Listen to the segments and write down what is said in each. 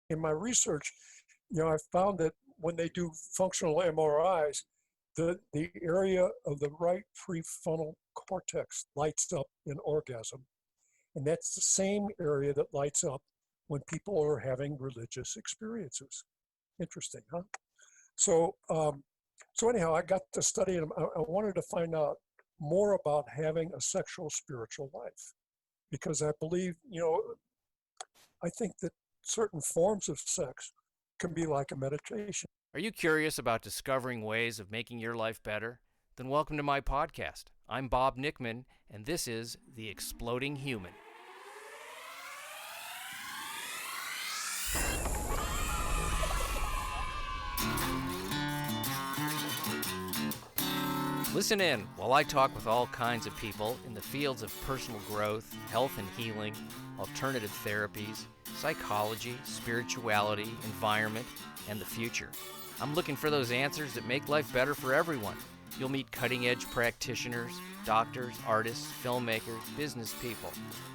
In my research, I found that when they do functional MRIs, the area of the right prefrontal cortex lights up in orgasm. And that's the same area that lights up when people are having religious experiences. Interesting, huh? So anyhow, I got to study and I wanted to find out more about having a sexual spiritual life, because I believe, I think that certain forms of sex can be like a meditation. Are you curious about discovering ways of making your life better? Then welcome to my podcast. I'm Bob Nickman, and this is The Exploding Human. Listen in while I talk with all kinds of people in the fields of personal growth, health and healing, alternative therapies, psychology, spirituality, environment, and the future. I'm looking for those answers that make life better for everyone. You'll meet cutting-edge practitioners, doctors, artists, filmmakers, business people,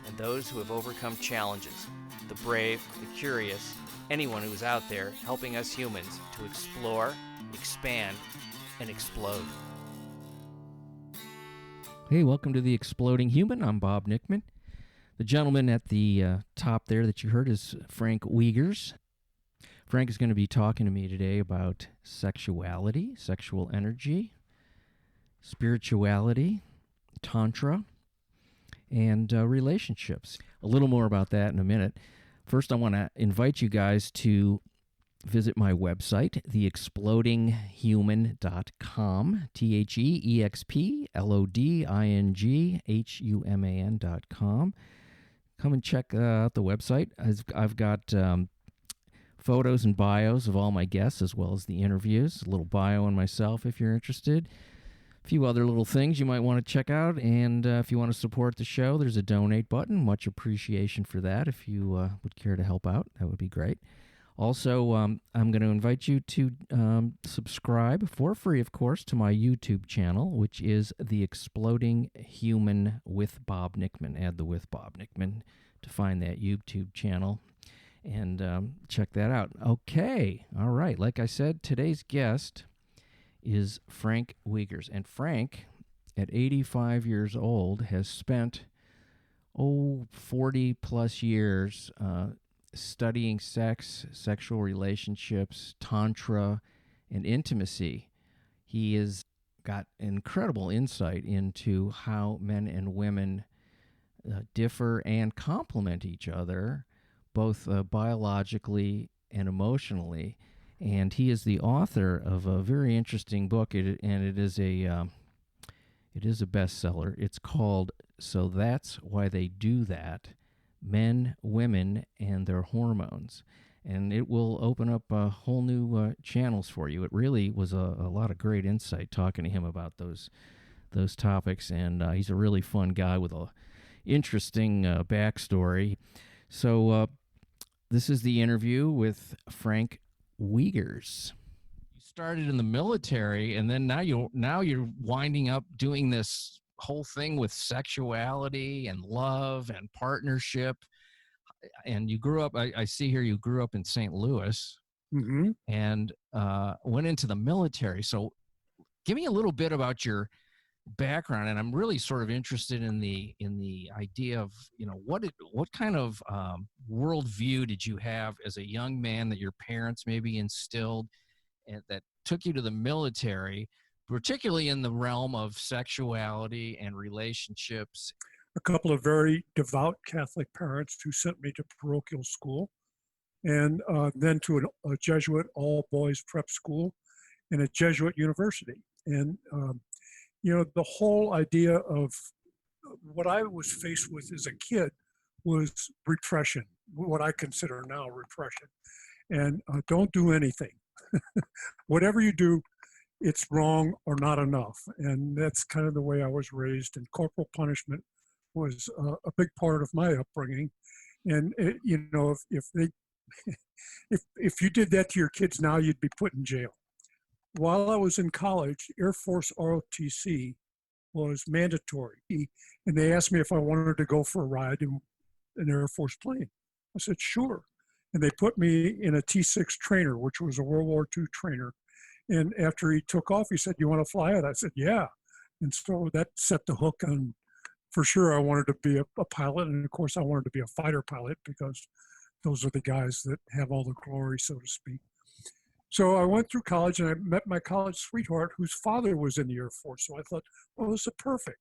and those who have overcome challenges. The brave, the curious, anyone who is out there helping us humans to explore, expand, and explode. Hey, welcome to The Exploding Human. I'm Bob Nickman. The gentleman at the top there that you heard is Frank Wiegers. Frank is going to be talking to me today about sexuality, sexual energy, spirituality, Tantra, and relationships. A little more about that in a minute. First, I want to invite you guys to visit my website, theexplodinghuman.com, theexplodinghuman.com. Come and check out the website. I've got photos and bios of all my guests, as well as the interviews, a little bio on myself if you're interested, a few other little things you might want to check out, and if you want to support the show, there's a donate button. Much appreciation for that. If you would care to help out, that would be great. Also, I'm going to invite you to subscribe for free, of course, to my YouTube channel, which is The Exploding Human with Bob Nickman. Add the with Bob Nickman to find that YouTube channel and check that out. Okay, all right. Like I said, today's guest is Frank Wiegers. And Frank, at 85 years old, has spent, 40 plus years studying sex, sexual relationships, Tantra, and intimacy. He has got incredible insight into how men and women differ and complement each other, both biologically and emotionally. And he is the author of a very interesting book, and it is a bestseller. It's called "So That's Why They Do That: Men, Women, and Their Hormones." And it will open up whole new channels for you. It really was a lot of great insight talking to him about those topics, and he's a really fun guy with a interesting backstory. So this is the interview with Frank Wiegers. You started in the military, and then now you're winding up doing this whole thing with sexuality and love and partnership. And you grew up, I see here, you grew up in St. Louis, Mm-hmm. and went into the military. So give me a little bit about your background, and I'm really sort of interested in the idea of, what kind of worldview did you have as a young man that your parents maybe instilled and that took you to the military, particularly in the realm of sexuality and relationships? A couple of very devout Catholic parents who sent me to parochial school, and then to a Jesuit all-boys prep school and a Jesuit university. And the whole idea of what I was faced with as a kid was repression, what I consider now repression. And don't do anything. Whatever you do, it's wrong or not enough. And that's kind of the way I was raised. And corporal punishment was a big part of my upbringing. And if you did that to your kids now, you'd be put in jail. While I was in college, Air Force ROTC was mandatory. And they asked me if I wanted to go for a ride in an Air Force plane. I said, sure. and they put me in a T6 trainer, which was a World War II trainer. And after he took off, he said, "You want to fly it?" I said, "Yeah." And so that set the hook on, for sure, I wanted to be a pilot. And of course, I wanted to be a fighter pilot because those are the guys that have all the glory, so to speak. So I went through college and I met my college sweetheart whose father was in the Air Force. So I thought, well, this is perfect.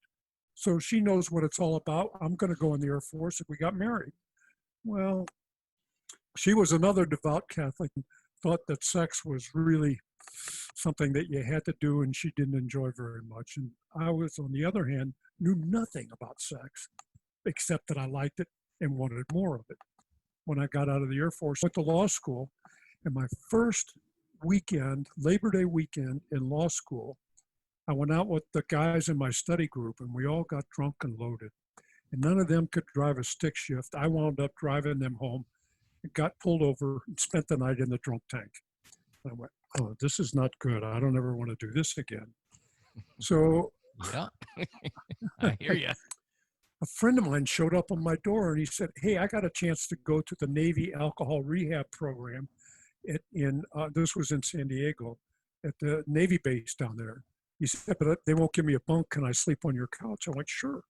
So she knows what it's all about. I'm going to go in the Air Force, and we got married. Well, she was another devout Catholic and thought that sex was really something that you had to do and she didn't enjoy very much. And I was, on the other hand, knew nothing about sex except that I liked it and wanted more of it. When I got out of the Air Force, I went to law school, and my first weekend, Labor Day weekend in law school, I went out with the guys in my study group, and we all got drunk and loaded. And none of them could drive a stick shift. I wound up driving them home and got pulled over and spent the night in the drunk tank. And I went, oh, this is not good. I don't ever want to do this again. So Yeah, I hear you. a friend of mine showed up on my door and he said, hey, I got a chance to go to the Navy alcohol rehab program this was in San Diego at the Navy base down there. He said, but they won't give me a bunk. Can I sleep on your couch? I'm like, sure.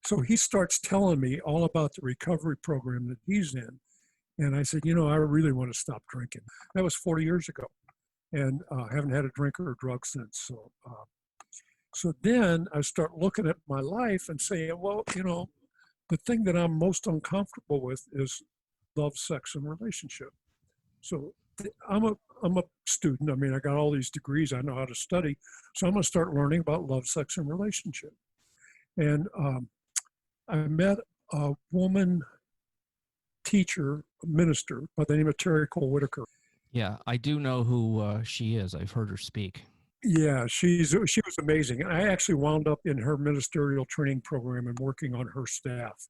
So he starts telling me all about the recovery program that he's in. And I said, I really want to stop drinking. That was 40 years ago. And I haven't had a drink or a drug since. So then I start looking at my life and saying, well, the thing that I'm most uncomfortable with is love, sex, and relationship. So I'm a student. I mean, I got all these degrees. I know how to study. So I'm going to start learning about love, sex, and relationship. And I met a woman teacher, minister by the name of Terry Cole Whitaker. Yeah, I do know who she is. I've heard her speak. Yeah, she was amazing. I actually wound up in her ministerial training program and working on her staff.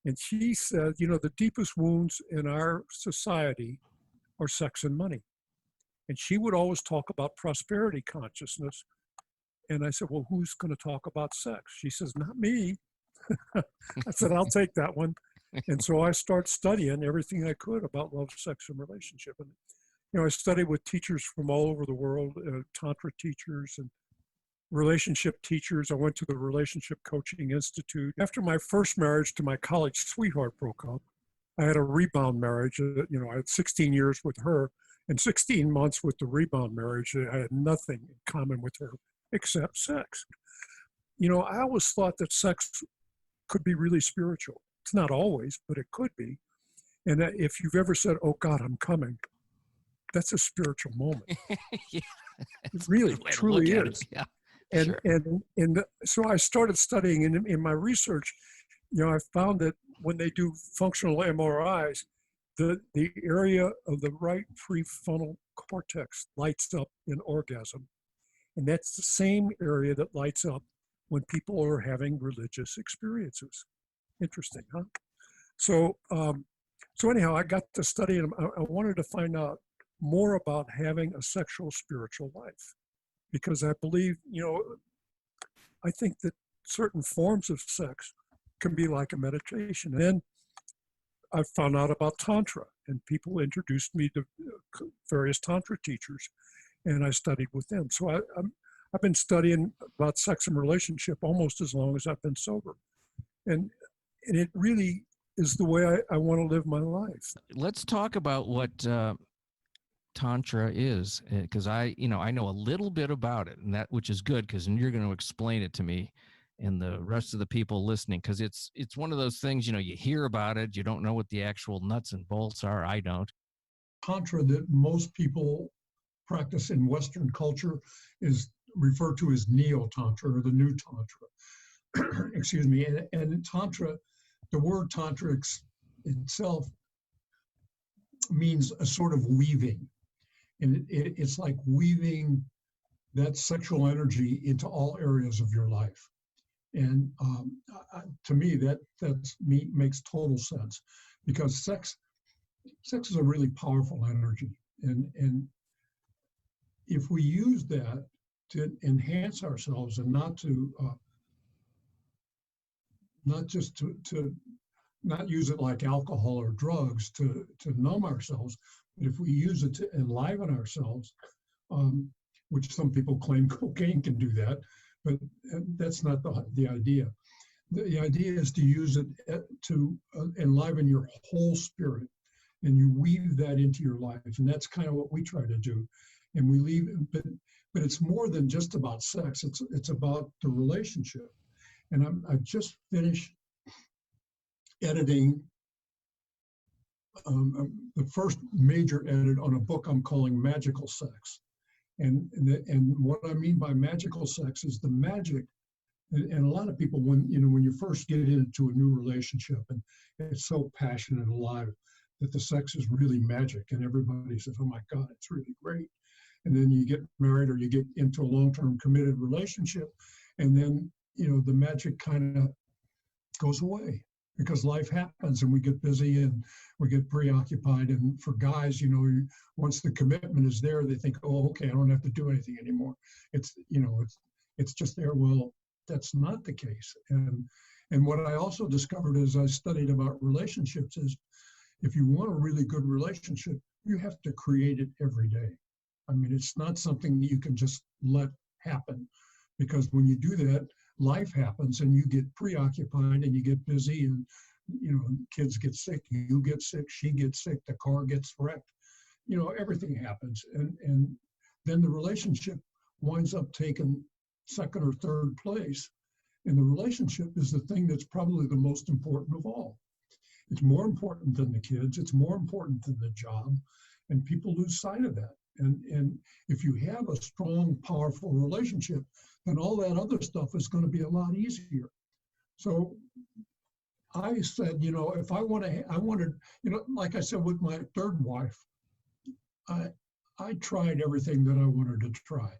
And she said, the deepest wounds in our society are sex and money. And she would always talk about prosperity consciousness. And I said, well, who's going to talk about sex? She says, not me. I said, I'll take that one. And so I started studying everything I could about love, sex, and relationship. And I studied with teachers from all over the world, Tantra teachers and relationship teachers. I went to the Relationship Coaching Institute. After my first marriage to my college sweetheart broke up, I had a rebound marriage. I had 16 years with her and 16 months with the rebound marriage. I had nothing in common with her except sex. I always thought that sex could be really spiritual. It's not always, but it could be. And if you've ever said, oh God, I'm coming, that's a spiritual moment. Yeah, it really, truly is. Yeah, and, sure. and so I started studying in my research. I found that when they do functional MRIs, the area of the right prefrontal cortex lights up in orgasm. And that's the same area that lights up when people are having religious experiences. Interesting, huh? So anyhow, I got to study and I wanted to find out more about having a sexual spiritual life, because I believe, I think that certain forms of sex can be like a meditation. And then I found out about Tantra, and people introduced me to various Tantra teachers, and I studied with them. So I've been studying about sex and relationship almost as long as I've been sober. And it really is the way I want to live my life. Let's talk about what Tantra is, because I know a little bit about it, and which is good, because you're going to explain it to me and the rest of the people listening, because it's one of those things, you hear about it, you don't know what the actual nuts and bolts are. I don't. Tantra that most people practice in Western culture is referred to as Neo-Tantra or the New Tantra. Excuse me. And in Tantra, the word Tantra itself means a sort of weaving. And it's like weaving that sexual energy into all areas of your life. And to me, that makes total sense, because sex is a really powerful energy. And if we use that to enhance ourselves and not just to not use it like alcohol or drugs to numb ourselves, but if we use it to enliven ourselves, which some people claim cocaine can do that, but that's not the idea. The idea is to use it to enliven your whole spirit, and you weave that into your life, and that's kind of what we try to do. And we leave, but it's more than just about sex. It's about the relationship. And I've just finished editing the first major edit on a book I'm calling Magical Sex. And what I mean by magical sex is the magic. And a lot of people, when you first get into a new relationship and it's so passionate and alive, that the sex is really magic, and everybody says, "Oh my God, it's really great." And then you get married or you get into a long-term committed relationship, and then the magic kind of goes away because life happens and we get busy and we get preoccupied. And for guys, once the commitment is there, they think, "Oh, okay, I don't have to do anything anymore. It's just there." Well, that's not the case. And what I also discovered as I studied about relationships is, if you want a really good relationship, you have to create it every day. I mean, it's not something that you can just let happen, because when you do that, life happens and you get preoccupied and you get busy, and kids get sick, you get sick, she gets sick, the car gets wrecked, everything happens, and then the relationship winds up taking second or third place. And the relationship is the thing that's probably the most important of all. It's more important than the kids, it's more important than the job, and people lose sight of that. And if you have a strong, powerful relationship, then all that other stuff is going to be a lot easier. So I said, if I wanted, like I said, with my third wife, I tried everything that I wanted to try.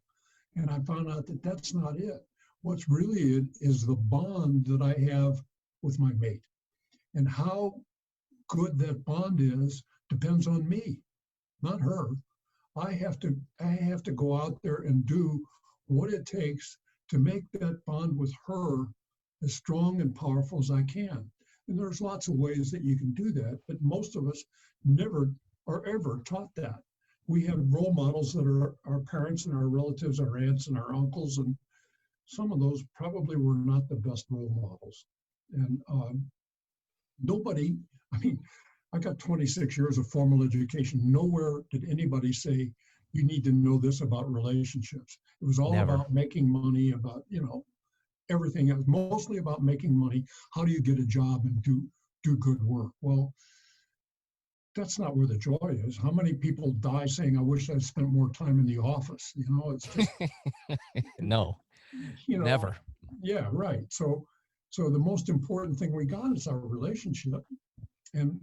And I found out that that's not it. What's really it is the bond that I have with my mate. And how good that bond is depends on me, not her. I have to go out there and do what it takes to make that bond with her as strong and powerful as I can. And there's lots of ways that you can do that, but most of us never are ever taught that. We have role models that are our parents and our relatives, our aunts and our uncles, and some of those probably were not the best role models. And I got 26 years of formal education. Nowhere did anybody say, you need to know this about relationships. It was all Never. about making money, about, everything. It was mostly about making money. How do you get a job and do good work? Well, that's not where the joy is. How many people die saying, "I wish I spent more time in the office"? It's just, No, never. Yeah, right. So the most important thing we got is our relationship. And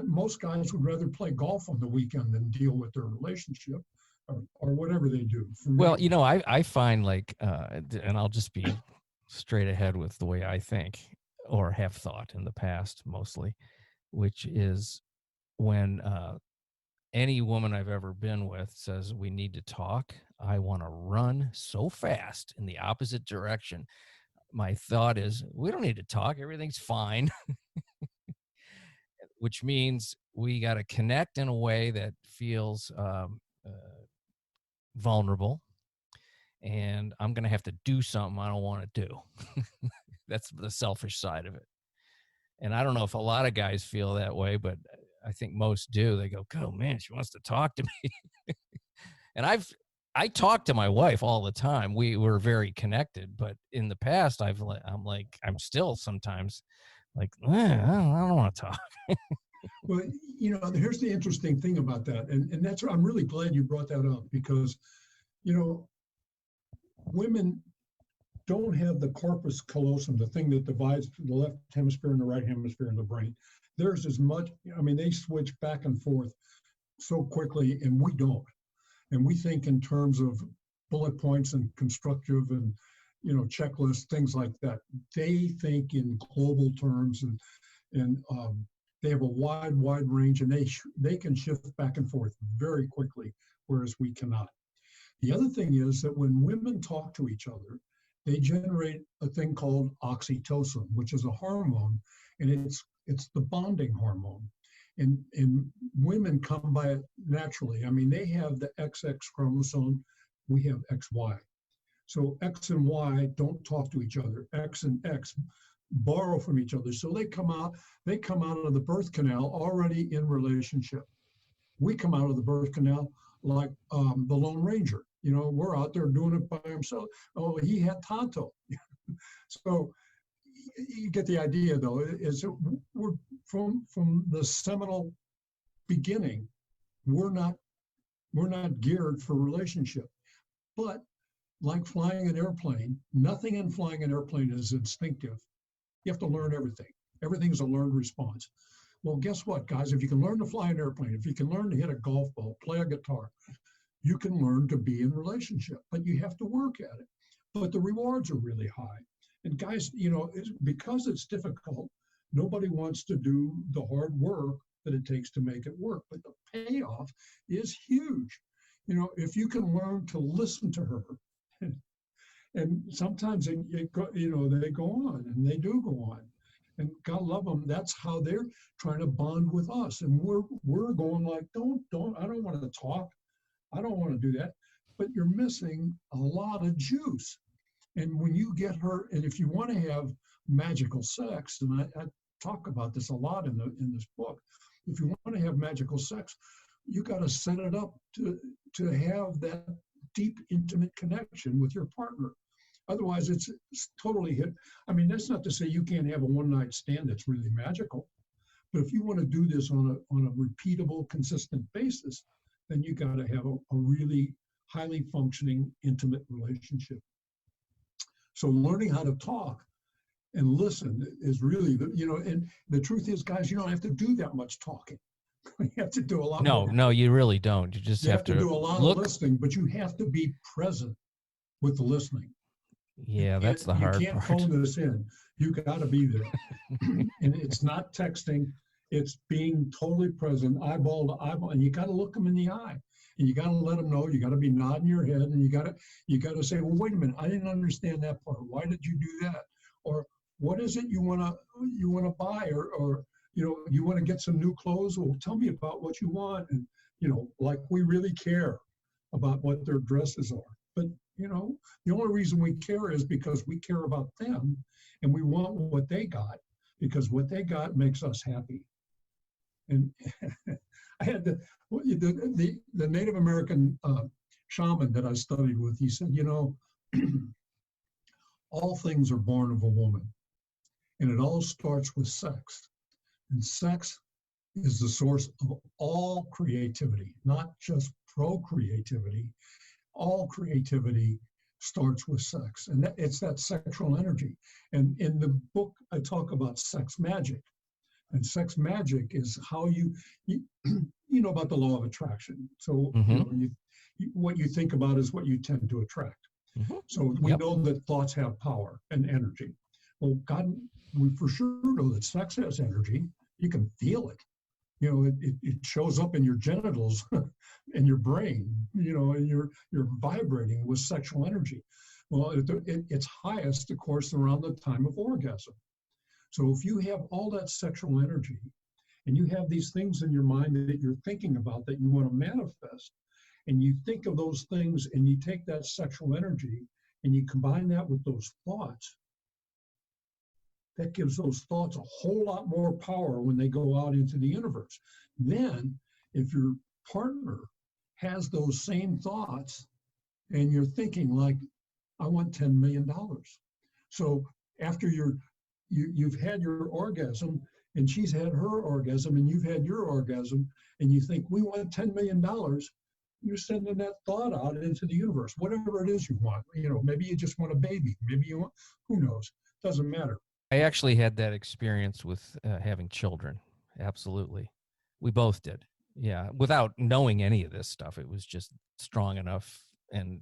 most guys would rather play golf on the weekend than deal with their relationship or whatever they do. Well, I find and I'll just be straight ahead with the way I think or have thought in the past mostly, which is when any woman I've ever been with says we need to talk, I want to run so fast in the opposite direction. My thought is, we don't need to talk. Everything's fine. Which means we got to connect in a way that feels vulnerable. And I'm going to have to do something I don't want to do. That's the selfish side of it. And I don't know if a lot of guys feel that way, but I think most do. They go, "Oh man, she wants to talk to me." And I talk to my wife all the time. We're very connected, but in the past, I'm still sometimes like, I don't want to talk. Well, here's the interesting thing about that. And that's I'm really glad you brought that up, because, women don't have the corpus callosum, the thing that divides the left hemisphere and the right hemisphere in the brain. There's as much, they switch back and forth so quickly, and we don't. And we think in terms of bullet points and constructive and, checklists, things like that. They think in global terms, and they have a wide range, and they can shift back and forth very quickly, whereas we cannot. The other thing is that when women talk to each other, they generate a thing called oxytocin, which is a hormone, and it's the bonding hormone. And women come by it naturally. I mean, they have the XX chromosome, we have XY. So X and Y don't talk to each other. X and X borrow from each other. So they come out of the birth canal already in relationship. We come out of the birth canal like the Lone Ranger. You know, we're out there doing it by himself. Oh, he had Tonto. So you get the idea, though, is that we're from the seminal beginning, we're not geared for relationship. But like flying an airplane, nothing in flying an airplane is instinctive. You have to learn everything. Everything's a learned response. Well, guess what, guys? If you can learn to fly an airplane, if you can learn to hit a golf ball, play a guitar, you can learn to be in relationship, but you have to work at it. But the rewards are really high. And guys, you know, because it's difficult, nobody wants to do the hard work that it takes to make it work. But the payoff is huge. You know, if you can learn to listen to her, and sometimes they go on, and they do go on. And God love them, that's how they're trying to bond with us. And we're going like, don't, I don't want to talk. I don't want to do that. But you're missing a lot of juice. And when you get her, and if you want to have magical sex, and I talk about this a lot in this book, if you want to have magical sex, you got to set it up to have that deep, intimate connection with your partner. Otherwise, it's totally hit. I mean, that's not to say you can't have a one-night stand that's really magical, but if you want to do this on a repeatable, consistent basis, then you got to have a really highly functioning, intimate relationship. So learning how to talk and listen is really, and the truth is, guys, you don't have to do that much talking. You have to do a lot more. No, you really don't. You just have to do a lot of listening, but you have to be present with the listening. Yeah, that's the hard part. You can't phone this in. You got to be there. And it's not texting. It's being totally present, eyeball to eyeball. And you got to look them in the eye. And you got to let them know. You got to be nodding your head. And you got to say, well, wait a minute. I didn't understand that part. Why did you do that? Or what is it you want to buy? Or you want to get some new clothes? Well, tell me about what you want. And, like we really care about what their dresses are. But, the only reason we care is because we care about them and we want what they got, because what they got makes us happy. And I had the Native American shaman that I studied with, he said, all things are born of a woman, and it all starts with sex. And sex is the source of all creativity, not just procreativity. All creativity starts with sex, and it's that sexual energy. And in the book, I talk about sex magic. And sex magic is how you know about the law of attraction. So what you think about is what you tend to attract. Mm-hmm. So we know that thoughts have power and energy. Well, we for sure know that sex has energy. You can feel it. It shows up in your genitals and your brain, and you're vibrating with sexual energy. Well, it's highest, of course, around the time of orgasm. So if you have all that sexual energy and you have these things in your mind that you're thinking about that you want to manifest, and you think of those things and you take that sexual energy and you combine that with those thoughts, that gives those thoughts a whole lot more power when they go out into the universe. Then, if your partner has those same thoughts and you're thinking like, I want $10 million. So after you've had your orgasm and she's had her orgasm and you've had your orgasm and you think, we want $10 million, you're sending that thought out into the universe, whatever it is you want. Maybe you just want a baby. Maybe you want, who knows? Doesn't matter. I actually had that experience with having children. Absolutely. We both did. Yeah. Without knowing any of this stuff, it was just strong enough and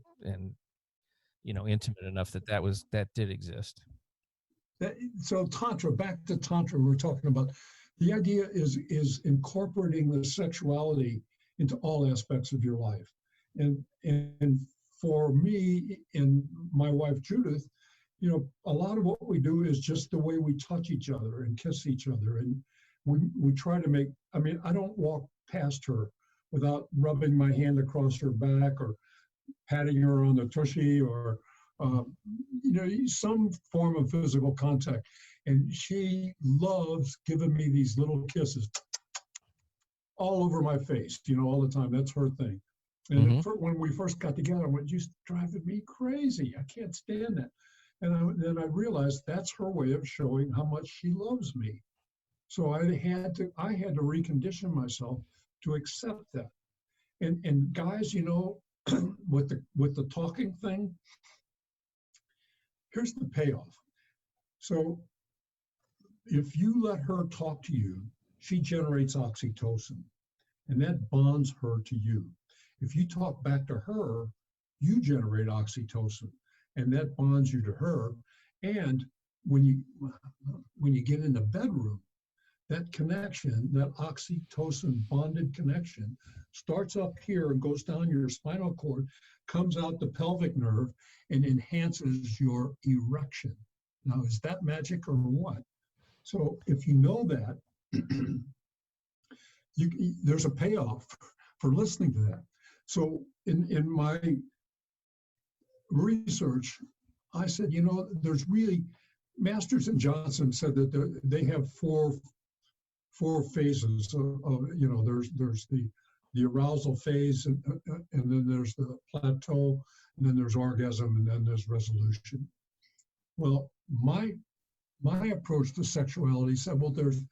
intimate enough that did exist. So Tantra, back to Tantra, we're talking about, the idea is incorporating the sexuality into all aspects of your life. And for me and my wife, Judith, a lot of what we do is just the way we touch each other and kiss each other. And we try to make, I don't walk past her without rubbing my hand across her back or patting her on the tushy or, some form of physical contact. And she loves giving me these little kisses all over my face, all the time. That's her thing. And when we first got together, I went, "You're driving me crazy. I can't stand that." And then I realized that's her way of showing how much she loves me. So I had to recondition myself to accept that. And guys, with the talking thing, here's the payoff. So if you let her talk to you, she generates oxytocin, and that bonds her to you. If you talk back to her, you generate oxytocin, and that bonds you to her. And when you get in the bedroom, that connection, that oxytocin bonded connection, starts up here and goes down your spinal cord, comes out the pelvic nerve, and enhances your erection. Now, is that magic or what? So if you know that, there's a payoff for listening to that. So in my research, I said, there's really, Masters and Johnson said that they have four phases of there's the arousal phase, and then there's the plateau, and then there's orgasm, and then there's resolution. Well, my approach to sexuality said, well, there's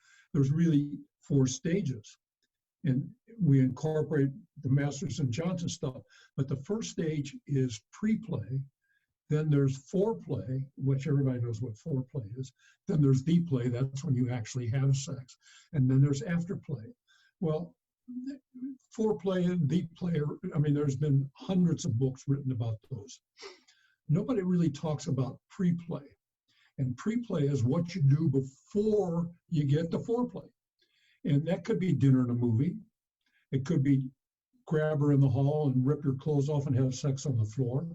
really 4 stages, and we incorporate the Masters and Johnson stuff. But the first stage is pre-play. Then there's foreplay, which everybody knows what foreplay is. Then there's deep play, that's when you actually have sex. And then there's afterplay. Well, foreplay and deep play, there's been hundreds of books written about those. Nobody really talks about pre-play. And pre-play is what you do before you get to foreplay. And that could be dinner and a movie. It could be grab her in the hall and rip your clothes off and have sex on the floor.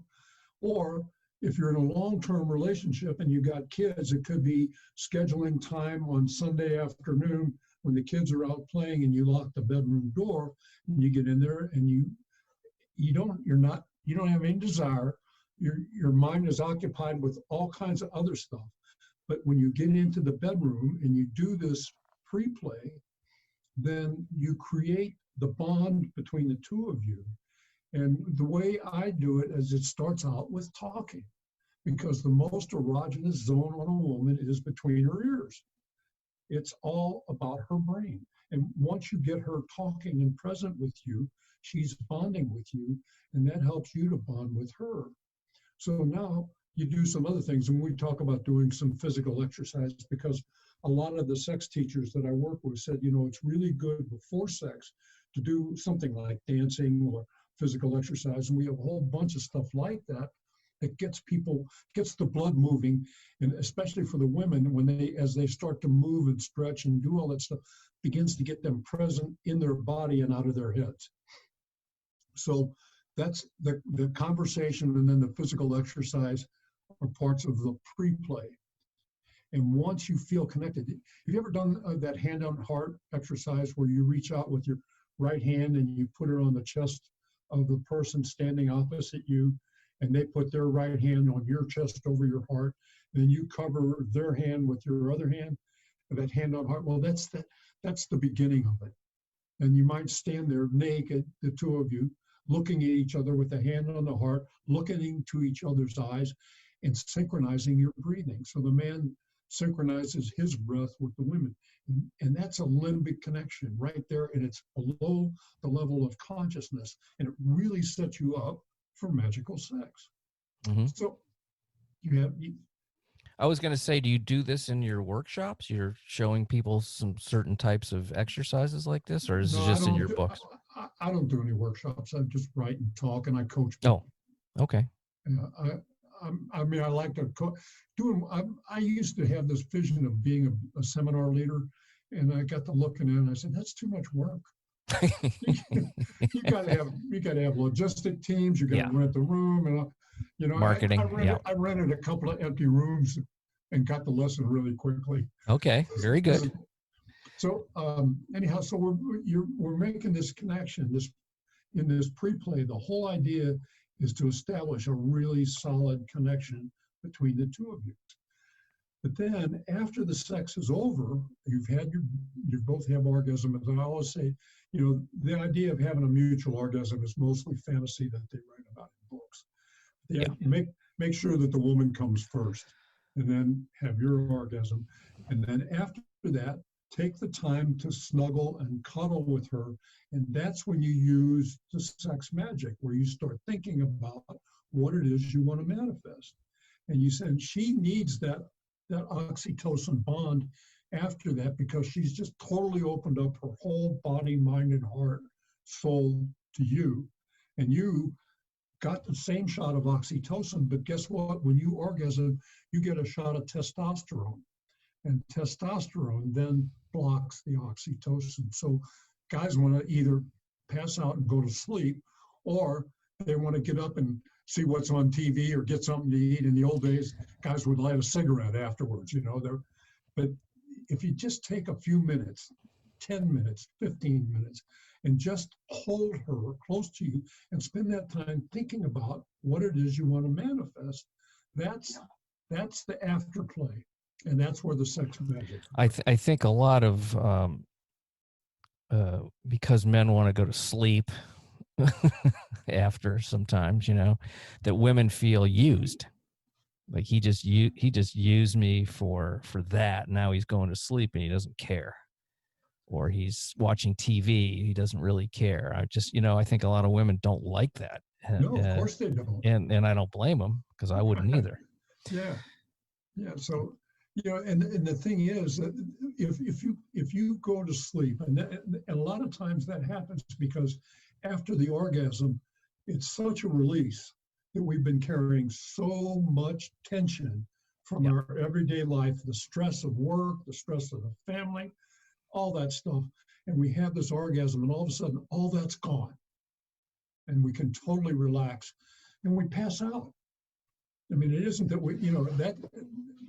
Or if you're in a long-term relationship and you got kids, it could be scheduling time on Sunday afternoon when the kids are out playing and you lock the bedroom door and you get in there and you don't have any desire. Your mind is occupied with all kinds of other stuff. But when you get into the bedroom and you do this pre-play, then you create the bond between the two of you. And the way I do it is it starts out with talking, because the most erogenous zone on a woman is between her ears. It's all about her brain. And once you get her talking and present with you, she's bonding with you, and that helps you to bond with her. So now you do some other things, and we talk about doing some physical exercise, because a lot of the sex teachers that I work with said, it's really good before sex to do something like dancing or physical exercise. And we have a whole bunch of stuff like that that gets the blood moving. And especially for the women, as they start to move and stretch and do all that stuff, begins to get them present in their body and out of their heads. So that's the conversation, and then the physical exercise are parts of the pre-play. And once you feel connected, have you ever done that hand on heart exercise where you reach out with your right hand and you put it on the chest of the person standing opposite you, and they put their right hand on your chest over your heart, then you cover their hand with your other hand, that hand on heart? Well, that's the beginning of it. And you might stand there naked, the two of you, looking at each other with a hand on the heart, looking into each other's eyes, and synchronizing your breathing. So the man synchronizes his breath with the women. And that's a limbic connection right there, and it's below the level of consciousness, and it really sets you up for magical sex. Mm-hmm. So I was going to say, do you do this in your workshops? You're showing people some certain types of exercises like this, or is it just in your books? I don't do any workshops. I just write and talk, and I coach people. Oh, okay. I like to I used to have this vision of being a seminar leader, and I got to looking at it, and I said, that's too much work. you got to have logistic teams. You got to rent the room, and You know, Marketing, yeah. I rented a couple of empty rooms and got the lesson really quickly. Okay, very good. So anyhow, so we're making this connection. In this pre-play, the whole idea is to establish a really solid connection between the two of you. But then after the sex is over, you both have orgasm. As I always say, you know, the idea of having a mutual orgasm is mostly fantasy that they write about in books. Make sure that the woman comes first, and then have your orgasm. And then after that, take the time to snuggle and cuddle with her. And that's when you use the sex magic, where you start thinking about what it is you want to manifest. And you said she needs that oxytocin bond after that, because she's just totally opened up her whole body, mind, and heart, soul to you. And you got the same shot of oxytocin, but guess what? When you orgasm, you get a shot of testosterone. And testosterone then blocks the oxytocin. So guys want to either pass out and go to sleep, or they want to get up and see what's on TV or get something to eat. In the old days, guys would light a cigarette afterwards, you know. But if you just take a few minutes, 10 minutes, 15 minutes, and just hold her close to you and spend that time thinking about what it is you want to manifest, that's the afterplay. And that's where the sex magic. I think a lot of, because men want to go to sleep after sometimes, you know, that women feel used. Like he just used me for that. Now he's going to sleep and he doesn't care. Or he's watching TV, he doesn't really care. I think a lot of women don't like that. No, of course they don't. And I don't blame them, because I wouldn't either. Yeah. So, you know, and the thing is that if you go to sleep, and a lot of times that happens because after the orgasm, it's such a release that we've been carrying so much tension from our everyday life, the stress of work, the stress of the family, all that stuff. And we have this orgasm, and all of a sudden, all that's gone. And we can totally relax, and we pass out. I mean, it isn't that we, you know, that,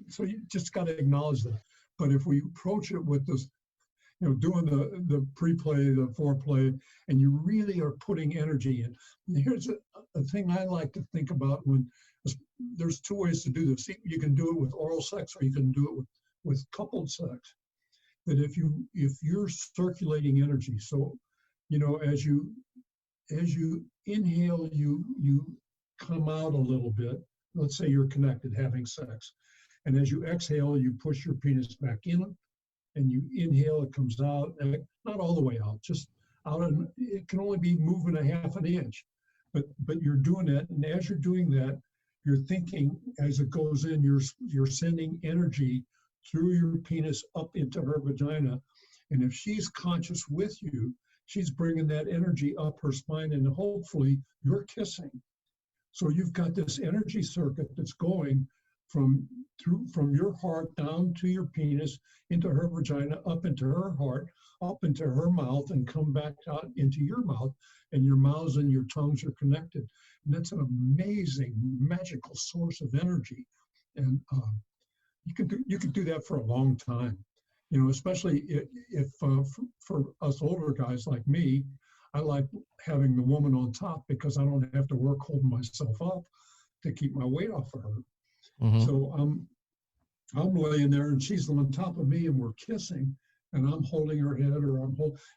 so you just got to acknowledge that. But if we approach it with this, you know, doing the pre-play, the foreplay, and you really are putting energy in. Here's a thing I like to think about when there's two ways to do this. You can do it with oral sex, or you can do it with coupled sex. That if you're circulating energy, so, you know, as you inhale, you come out a little bit. Let's say you're connected, having sex. And as you exhale, you push your penis back in, and you inhale, it comes out, not all the way out, just out, and it can only be moving a half an inch. But you're doing that, and as you're doing that, you're thinking, as it goes in, you're sending energy through your penis up into her vagina. And if she's conscious with you, she's bringing that energy up her spine, and hopefully you're kissing. So you've got this energy circuit that's going from your heart down to your penis, into her vagina, up into her heart, up into her mouth, and come back out into your mouth, and your mouths and your tongues are connected. And that's an amazing, magical source of energy. And you could do that for a long time, you know, especially if for us older guys like me, I like having the woman on top, because I don't have to work holding myself up to keep my weight off of her. Mm-hmm. So I'm laying there, and she's on top of me, and we're kissing, and I'm holding her head, or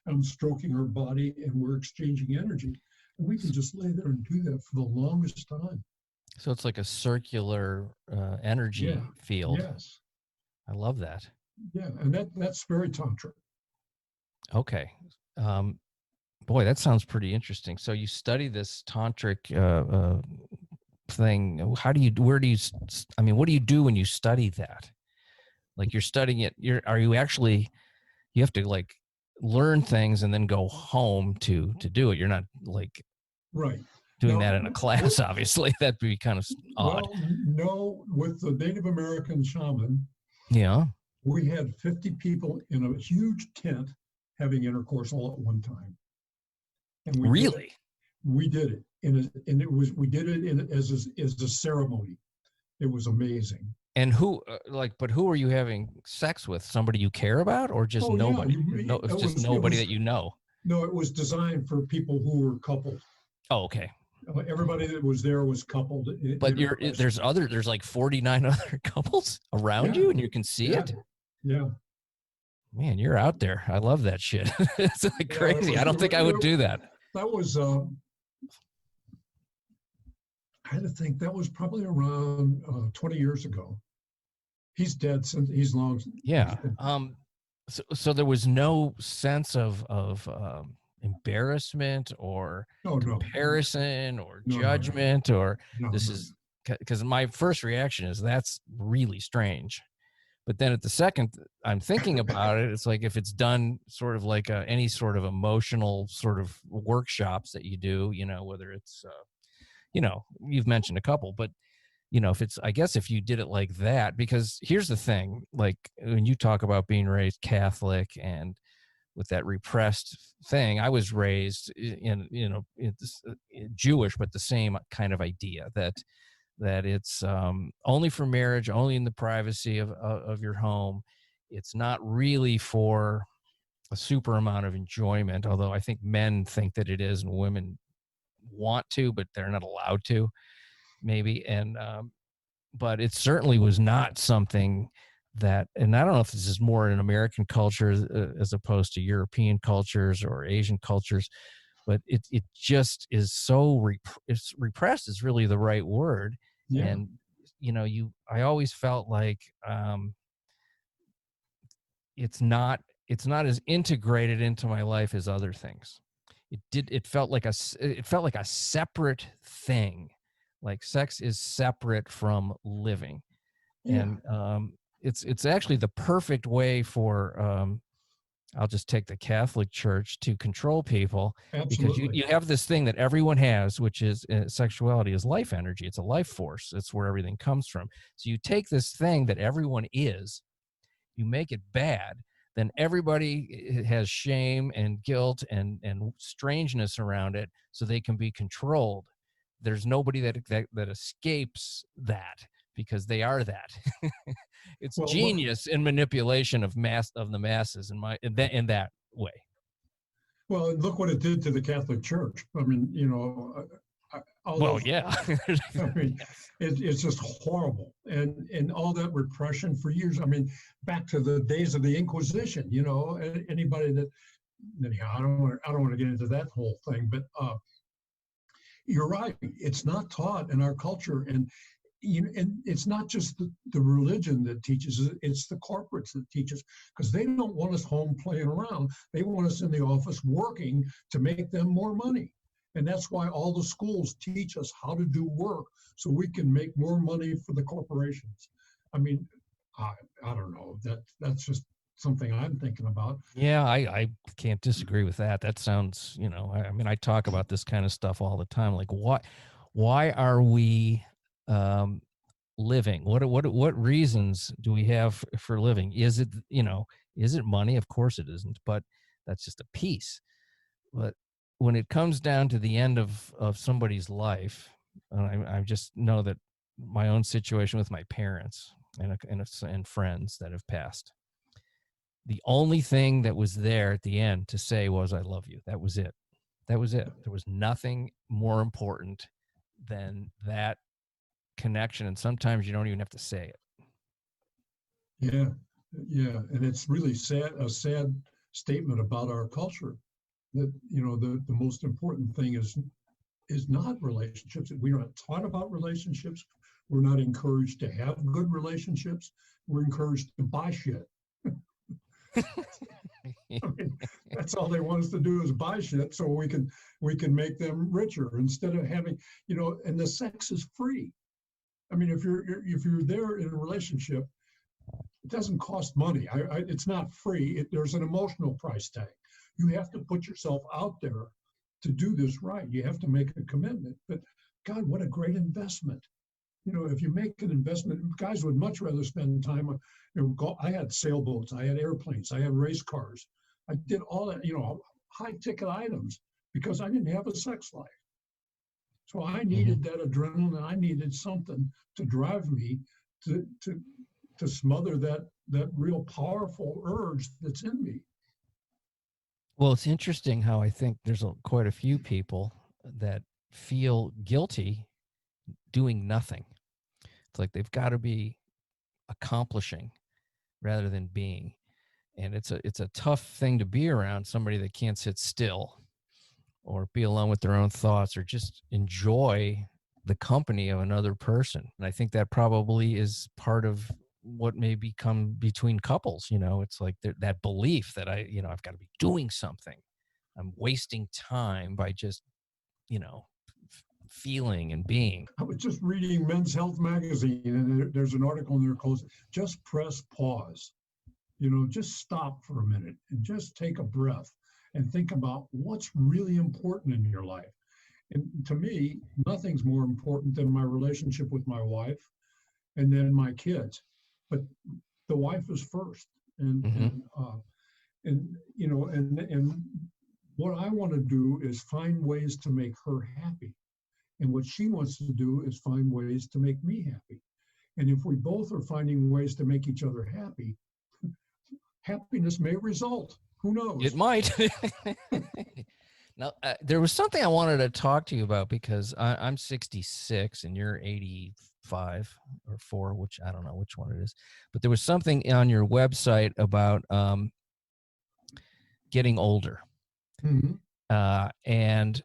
I'm stroking her body, and we're exchanging energy. And we can just lay there and do that for the longest time. So it's like a circular energy field. Yes. I love that. Yeah, and that's very Tantra. Okay. Boy, that sounds pretty interesting. So you study this tantric thing. What do you do when you study that? Like, you're studying it. You have to like learn things and then go home to do it. You're not like doing that in a class, obviously. That'd be kind of odd. Well, no, with the Native American shaman, we had 50 people in a huge tent having intercourse all at one time. And we did it. and it was, we did it as a ceremony. It was amazing. And who, but who are you having sex with? Somebody you care about, or just nobody? No, it's just nobody that you know. No, it was designed for people who were coupled. Oh, okay. Everybody that was there was coupled. But there's like 49 other couples around you, and you can see it. Yeah. Man, you're out there. I love that shit. It's like crazy. I don't think I would do that. That was, I had to think, that was probably around 20 years ago. He's dead since, he's long. Yeah. So there was no sense of embarrassment or comparison or judgment or this is, because my first reaction is that's really strange. But then at the second I'm thinking about it, it's like if it's done sort of like any sort of emotional sort of workshops that you do, whether it's, you've mentioned a couple, but if it's, I guess if you did it like that, because here's the thing, like when you talk about being raised Catholic and with that repressed thing, I was raised in Jewish, but the same kind of idea that it's only for marriage, only in the privacy of your home. It's not really for a super amount of enjoyment, although I think men think that it is and women want to, but they're not allowed to, maybe. And but it certainly was not something that, and I don't know if this is more an American culture as opposed to European cultures or Asian cultures, but it just is so it's repressed is really the right word. Yeah. And I always felt like it's not as integrated into my life as other things. It felt like a separate thing. Like sex is separate from living. Yeah. And it's actually the perfect way for I'll just take the Catholic Church to control people. Absolutely. Because you have this thing that everyone has, which is sexuality is life energy. It's a life force. It's where everything comes from. So you take this thing that everyone is, you make it bad, then everybody has shame and guilt and strangeness around it, so they can be controlled. There's nobody that escapes that, because they are that. It's genius in manipulation of the masses in that way. Well, look what it did to the Catholic Church. I mean, yeah. I mean, it's just horrible, and all that repression for years. I mean, back to the days of the Inquisition. Anybody that, anyhow, I don't want to get into that whole thing, but you're right. It's not taught in our culture, and it's not just the religion that teaches it, it's the corporates that teach us, because they don't want us home playing around. They want us in the office working to make them more money. And that's why all the schools teach us how to do work so we can make more money for the corporations. I mean, I don't know. That's just something I'm thinking about. Yeah, I can't disagree with that. That sounds, I mean, I talk about this kind of stuff all the time. Like, why are we living? What reasons do we have for living? Is it money? Of course it isn't, but that's just a piece. But when it comes down to the end of somebody's life, I just know that my own situation with my parents and friends that have passed, the only thing that was there at the end to say was, I love you. That was it. There was nothing more important than that connection. And sometimes you don't even have to say it. Yeah. And it's really a sad statement about our culture that, the most important thing is not relationships. We're not taught about relationships. We're not encouraged to have good relationships. We're encouraged to buy shit. I mean, that's all they want us to do is buy shit so we can make them richer instead of having, and the sex is free. I mean, if you're there in a relationship, it doesn't cost money. It's not free. There's an emotional price tag. You have to put yourself out there to do this right. You have to make a commitment. But God, what a great investment. If you make an investment, guys would much rather spend time on, I had sailboats, I had airplanes, I had race cars. I did all that, high ticket items because I didn't have a sex life. So I needed that adrenaline. I needed something to drive me to smother that real powerful urge that's in me. Well, it's interesting how I think there's quite a few people that feel guilty doing nothing. It's like they've got to be accomplishing rather than being. And it's a tough thing to be around, somebody that can't sit still or be alone with their own thoughts or just enjoy the company of another person. And I think that probably is part of what may become between couples. It's like that belief that I've got to be doing something. I'm wasting time by just, feeling and being. I was just reading Men's Health magazine, and there's an article in there called "Just Press Pause." Just stop for a minute and just take a breath and think about what's really important in your life. And to me, nothing's more important than my relationship with my wife and then my kids. But the wife is first. And what I want to do is find ways to make her happy. And what she wants to do is find ways to make me happy. And if we both are finding ways to make each other happy, happiness may result. Who knows? It might. Now, there was something I wanted to talk to you about because I'm 66 and you're 85 or 4, which I don't know which one it is. But there was something on your website about getting older and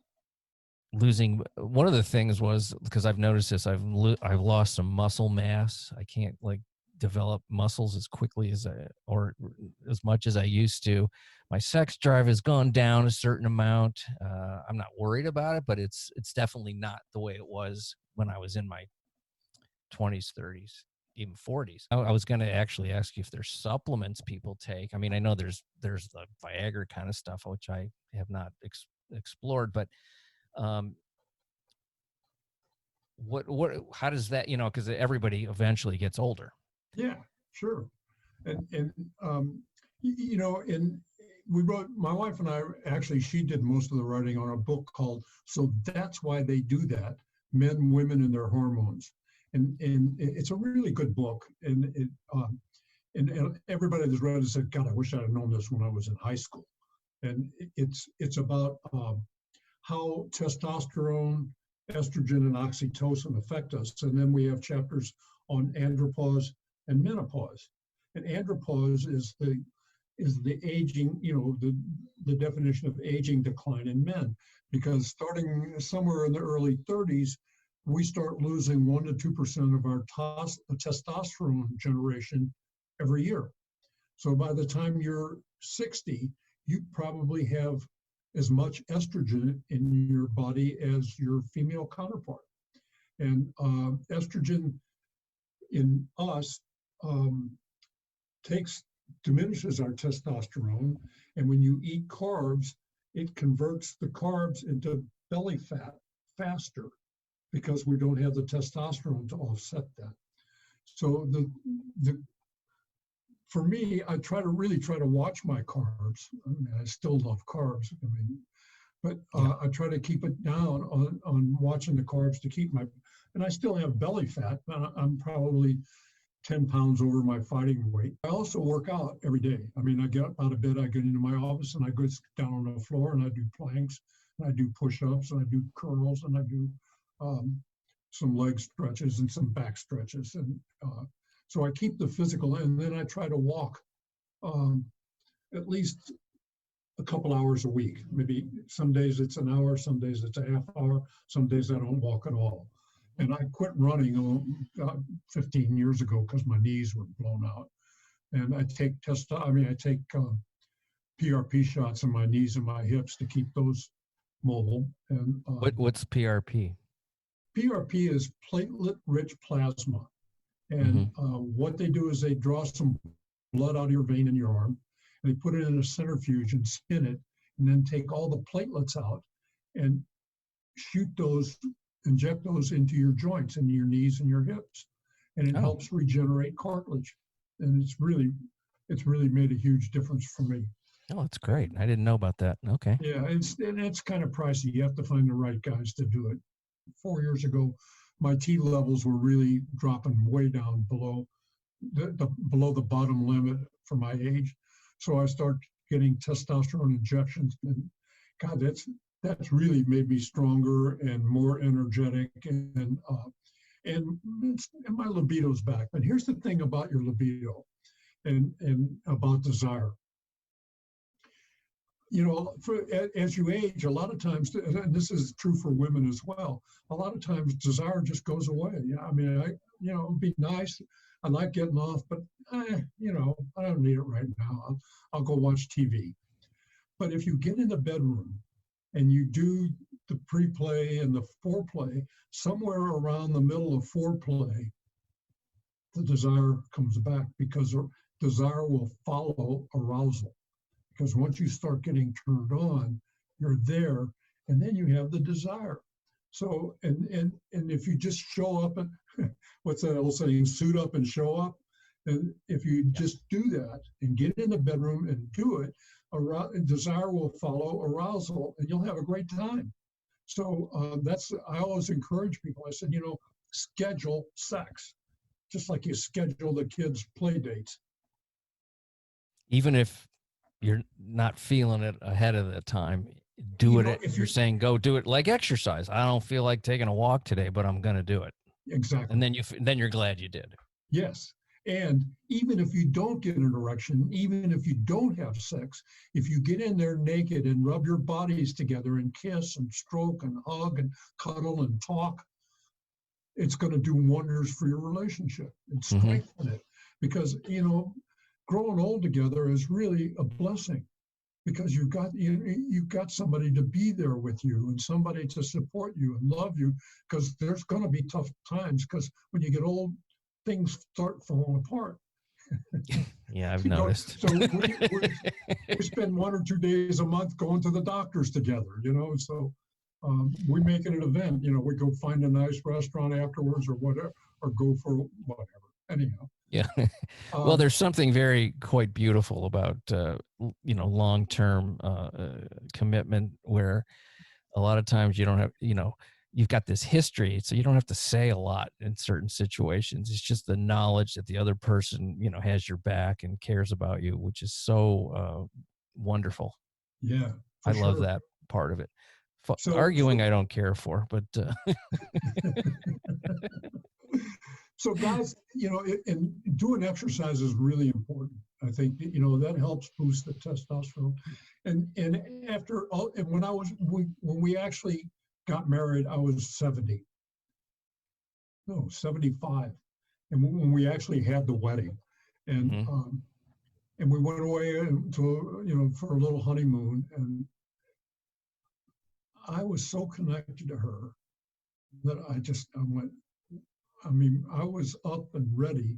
losing. One of the things was, because I've noticed this, I've lost some muscle mass. I can't develop muscles as quickly or as much as I used to. My sex drive has gone down a certain amount. I'm not worried about it, but it's definitely not the way it was when I was in my 20s, 30s, even 40s. I was going to actually ask you if there's supplements people take. I mean, I know there's the Viagra kind of stuff, which I have not explored, but how does that, because everybody eventually gets older. Yeah, sure. And we wrote, my wife and I, actually, she did most of the writing on a book called "So That's Why They Do That: Men, Women, and Their Hormones." And it's a really good book. And everybody that's read it said, God, I wish I'd known this when I was in high school. And it's about how testosterone, estrogen, and oxytocin affect us. And then we have chapters on andropause and menopause. And andropause is the aging, the definition of aging decline in men, because starting somewhere in the early 30s, we start losing 1% to 2% of our testosterone generation every year. So by the time you're 60, you probably have as much estrogen in your body as your female counterpart. And estrogen in us diminishes our testosterone. And when you eat carbs, it converts the carbs into belly fat faster because we don't have the testosterone to offset that. So for me, I really try to watch my carbs. I mean, I still love carbs. But I try to keep it down on watching the carbs to keep and I still have belly fat, but I'm probably 10 pounds over my fighting weight. I also work out every day. I mean, I get up out of bed, I get into my office, and I go down on the floor, and I do planks, and I do push-ups, and I do curls, and I do some leg stretches and some back stretches. And so I keep the physical, and then I try to walk at least a couple hours a week. Maybe some days it's an hour, some days it's a half hour, some days I don't walk at all. And I quit running 15 years ago because my knees were blown out. And I take PRP shots in my knees and my hips to keep those mobile. And what's PRP? PRP is platelet-rich plasma. And what they do is they draw some blood out of your vein in your arm, and they put it in a centrifuge and spin it, and then take all the platelets out and inject those into your joints and your knees and your hips. And it helps regenerate cartilage. And it's really made a huge difference for me. Oh, that's great. I didn't know about that. Okay. Yeah, it's kind of pricey. You have to find the right guys to do it. 4 years ago, my T levels were really dropping way down below below the bottom limit for my age. So I started getting testosterone injections, and God, that's really made me stronger and more energetic, and my libido's back. But here's the thing about your libido and about desire. You know, as you age, a lot of times, and this is true for women as well, a lot of times desire just goes away. I mean, it'd be nice. I like getting off, but I don't need it right now. I'll go watch TV. But if you get in the bedroom and you do the pre-play and the foreplay, somewhere around the middle of foreplay, the desire comes back, because desire will follow arousal. Because once you start getting turned on, you're there, and then you have the desire. So, and if you just show up, and what's that old saying, suit up and show up? And if you just do that and get in the bedroom and do it, desire will follow arousal, and you'll have a great time. So I always encourage people. I said, schedule sex, just like you schedule the kids' play dates. Even if you're not feeling it ahead of the time, do it. If you're saying go do it, like exercise. I don't feel like taking a walk today, but I'm going to do it. Exactly. And then you're glad you did. Yes. And even if you don't get an erection, even if you don't have sex, if you get in there naked and rub your bodies together and kiss and stroke and hug and cuddle and talk, it's going to do wonders for your relationship and strengthen it. Because, growing old together is really a blessing, because you've got somebody to be there with you and somebody to support you and love you, because there's going to be tough times, because when you get old, things start falling apart. Yeah, I've noticed. So we spend 1 or 2 days a month going to the doctors together, so we make it an event. We go find a nice restaurant afterwards or whatever, or go for whatever. Anyhow. Yeah. Well, there's something quite beautiful about, long-term commitment, where a lot of times you don't have, you've got this history, so you don't have to say a lot in certain situations. It's just the knowledge that the other person, has your back and cares about you, which is so wonderful. Yeah. I love that part of it. Arguing, I don't care for, but. So guys, and doing exercise is really important. I think, that helps boost the testosterone. And after all, and when we actually got married, I was 75. And when we actually had the wedding, and and we went away to, for a little honeymoon, and I was so connected to her that I went, I was up and ready,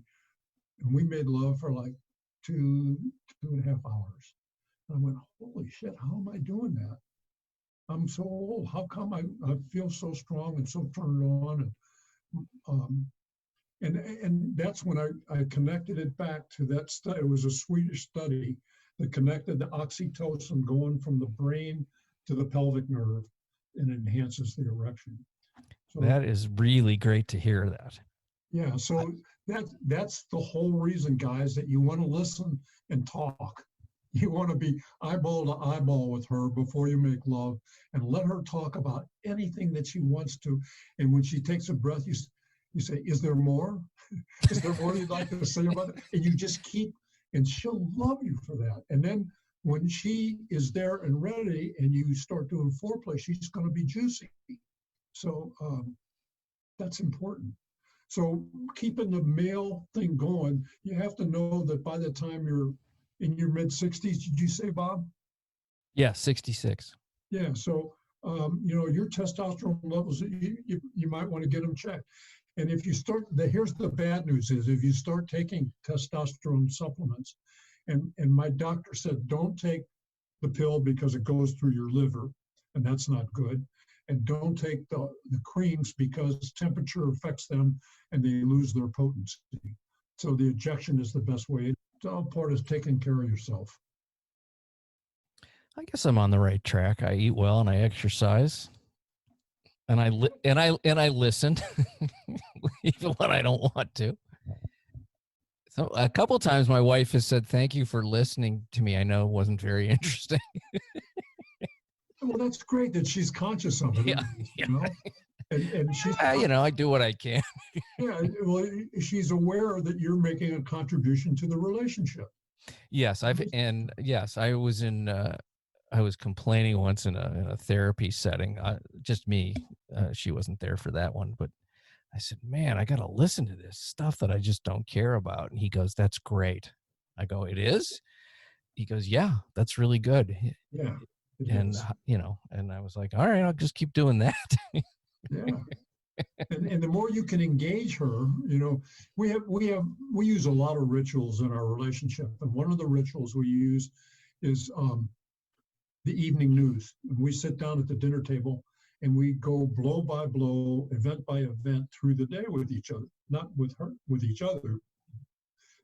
and we made love for like 2.5 hours. And I went, holy shit, how am I doing that? I'm so old. How come I feel so strong and so turned on? And that's when I connected it back to that study. It was a Swedish study that connected the oxytocin going from the brain to the pelvic nerve, and enhances the erection. So, that is really great to hear that. Yeah, so that's the whole reason, guys, that you want to listen and talk. You want to be eyeball to eyeball with her before you make love, and let her talk about anything that she wants to. And when she takes a breath, you say, is there more? Is there more you'd like to say about it? And you just keep, and she'll love you for that. And then when she is there and ready and you start doing foreplay, she's going to be juicy. So that's important. So keeping the male thing going, you have to know that by the time you're in your mid-60s, did you say, Bob? Yeah, 66. Yeah, so your testosterone levels, you might want to get them checked. And if you start, here's the bad news is, if you start taking testosterone supplements, and my doctor said, don't take the pill because it goes through your liver, and that's not good. And don't take the creams because temperature affects them and they lose their potency. So the injection is the best way. It's all part of taking care of yourself. I guess I'm on the right track. I eat well and I exercise. and I listened, even when I don't want to. So a couple times my wife has said, "Thank you for listening to me. I know it wasn't very interesting." Well, that's great that she's conscious of it, Yeah, at least, yeah. you know, and she's, I do what I can. yeah, well, she's aware that you're making a contribution to the relationship. Yes, I was complaining once in a therapy setting, just me. She wasn't there for that one, but I said, "Man, I got to listen to this stuff that I just don't care about." And he goes, "That's great." I go, "It is?" He goes, "Yeah, that's really good." Yeah, it And is. and I was like, "All right, I'll just keep doing that." Yeah. And the more you can engage her, you know, we use a lot of rituals in our relationship, and one of the rituals we use is the evening news. We sit down at the dinner table and we go blow by blow, event by event through the day with each other, not with her, with each other.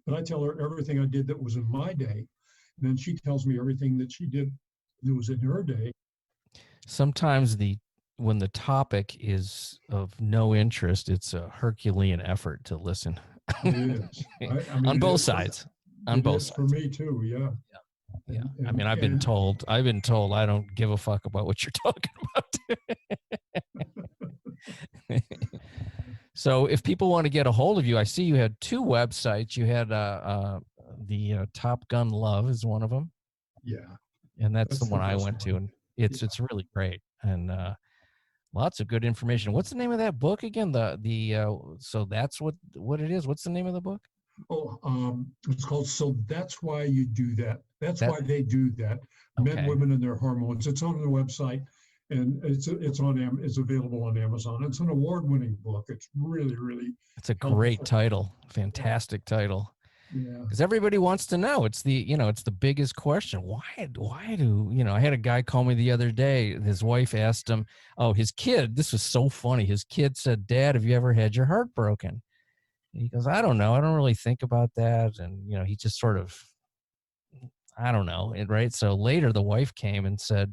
But I tell her everything I did that was in my day, and then she tells me everything that she did that was in her day. Sometimes when the topic is of no interest, it's a Herculean effort to listen. It is. I mean, On it both is sides. On it both is for sides. me too. Yeah. Yeah. And, I mean, I've been told I don't give a fuck about what you're talking about. So if people want to get a hold of you, I see you had two websites. You had the Top Gun Love is one of them, yeah, and that's the that's the one I best went one. to, and it's really great and lots of good information. What's the name of that book again? So that's what it is. What's the name of the book? It's called "So That's Why You Do That." That's That why they do that. Men, okay. women, and their hormones. It's on the website, and it's available on Amazon. It's an award-winning book. It's really It's a helpful. great title. Fantastic title. Yeah. Because everybody wants to know. It's the biggest question. Why do I had a guy call me the other day. His wife asked him, his kid, this was so funny. His kid said, "Dad, have you ever had your heart broken?" And he goes, "I don't know. I don't really think about that." And, he just sort of, I don't know. And right. So later the wife came and said,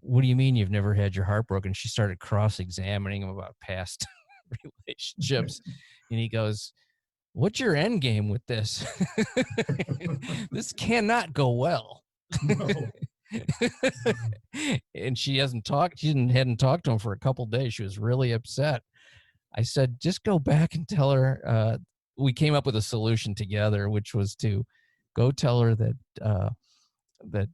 "What do you mean you've never had your heart broken?" She started cross-examining him about past relationships. And he goes, "What's your end game with this?" This cannot go well. No. And she hadn't talked to him for a couple of days. She was really upset. I said, "Just go back and tell her." We came up with a solution together, which was to go tell her that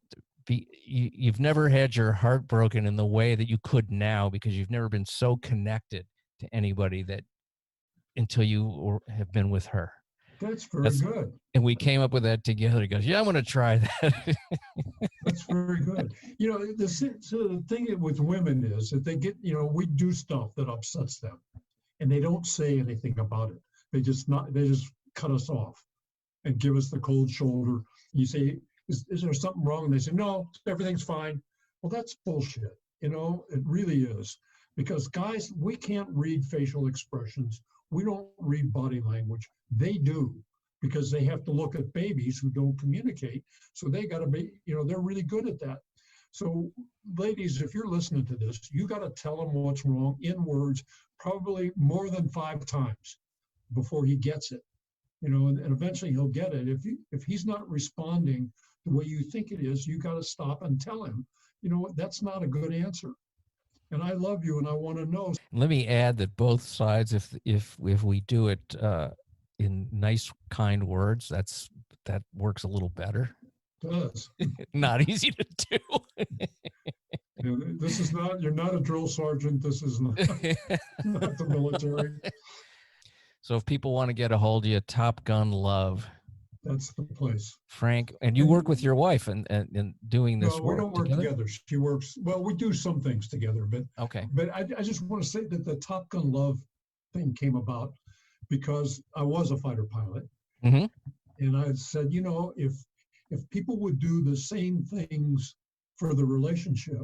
you've never had your heart broken in the way that you could now, because you've never been so connected to anybody that until you have been with her. That's very good. And we came up with that together. He goes, "Yeah, I'm going to try that." That's very good. The thing with women is that they get, we do stuff that upsets them, and they don't say anything about it. They just cut us off and give us the cold shoulder. You say, is there something wrong? And they say, "No, everything's fine." Well, that's bullshit. It really is. Because guys, we can't read facial expressions. We don't read body language. They do, because they have to look at babies who don't communicate. So they got to be, they're really good at that. So ladies, if you're listening to this, you got to tell him what's wrong in words, probably more than 5 times before he gets it. And eventually he'll get it. If he's not responding the way you think it is, you got to stop and tell him, that's not a good answer. And I love you, and I want to know. Let me add that both sides, if we do it in nice, kind words, that works a little better. It does. Not easy to do. This is not. You're not a drill sergeant. This is not the military. So if people want to get a hold of you, Top Gun Love. That's the place. Frank, and you work with your wife and doing this work. No, we don't work together. She works. Well, we do some things together, but okay. But I just want to say that the Top Gun Love thing came about because I was a fighter pilot, mm-hmm. and I said, if people would do the same things for the relationship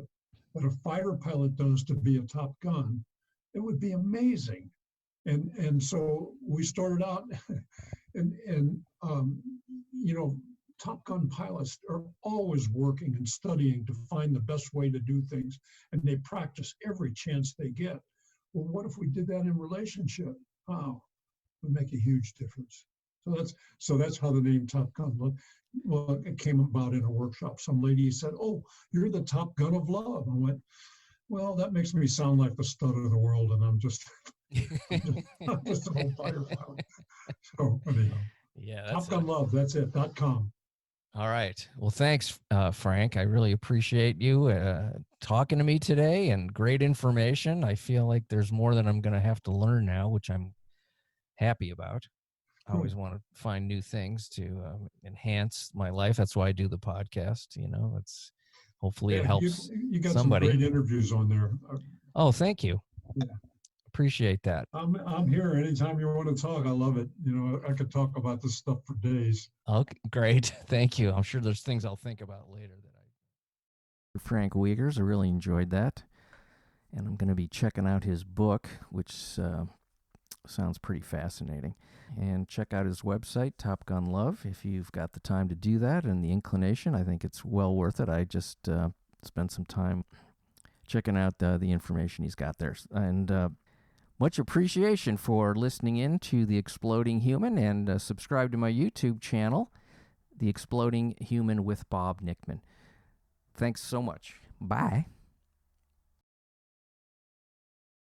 that a fighter pilot does to be a top gun, it would be amazing. And so we started out, and Top Gun pilots are always working and studying to find the best way to do things, and they practice every chance they get. Well, what if we did that in relationship? Wow, it would make a huge difference. So that's how the name Top Gun. Well, it came about in a workshop. Some lady said, "Oh, you're the Top Gun of love." I went, "Well, that makes me sound like the stud of the world, and I'm just I'm just an old firefighter." So anyhow, Yeah, Top Gun Love. That's it. .com. All right. Well, thanks, Frank. I really appreciate you talking to me today, and great information. I feel like there's more that I'm going to have to learn now, which I'm happy about. I always want to find new things to enhance my life. That's why I do the podcast. It's hopefully it helps you got somebody. some great interviews on there. Oh, thank you. Yeah. Appreciate that. I'm here anytime you want to talk. I love it. I could talk about this stuff for days. Okay, great. Thank you. I'm sure there's things I'll think about later Frank Wiegers. I really enjoyed that. And I'm going to be checking out his book, which sounds pretty fascinating. And check out his website, Top Gun Love, if you've got the time to do that and the inclination. I think it's well worth it. I just spent some time checking out the information he's got there. And much appreciation for listening in to The Exploding Human, and subscribe to my YouTube channel, The Exploding Human with Bob Nickman. Thanks so much. Bye.